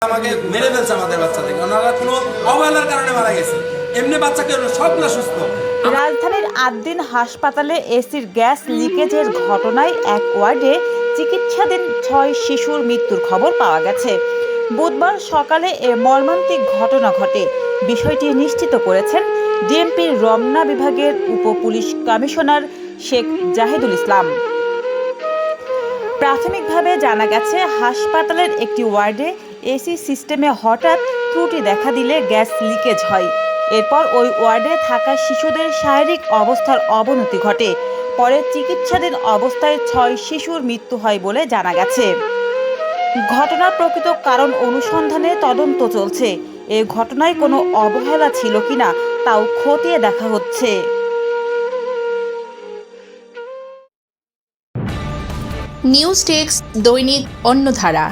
আমাকে মেরে ফেলছে আমাদের বাচ্চাদেরকে, ওনারা কোনো অবহেলার কারণে মারা গেছে, এমনি বাচ্চাকে সবগুলো সুস্থ। রাজধানীর আদ্দিন হাসপাতালে এসির গ্যাস লিকেজের ঘটনায় এক ওয়ার্ডে চিকিৎসাধীন 6 শিশুর মৃত্যুর খবর পাওয়া গেছে। বুধবার সকালে এ মর্মান্তিক ঘটনা ঘটে। বিষয়টি নিশ্চিত করেছেন ডিএমপির রমনা বিভাগের উপপুলিশ কমিশনার শেখ জাহিদুল ইসলাম। প্রাথমিকভাবে জানা গেছে, হাসপাতালের একটি ওয়ার্ডে এসি সিস্টেমে হঠাৎ ত্রুটি দেখা দিলে গ্যাস লিকেজ হয়। এরপর ওই ওয়ার্ডে থাকা শিশুদের শারীরিক অবস্থার অবনতি ঘটে। পরে চিকিৎসাধীন অবস্থায় 6 শিশুর মৃত্যু হয় বলে জানা গেছে। ঘটনার প্রকৃত কারণ অনুসন্ধানে তদন্ত চলছে। এ ঘটনায় কোনো অবহেলা ছিল কিনা তাও খতিয়ে দেখা হচ্ছে। নিউজ ডেস্ক, দৈনিক অন্যধারা।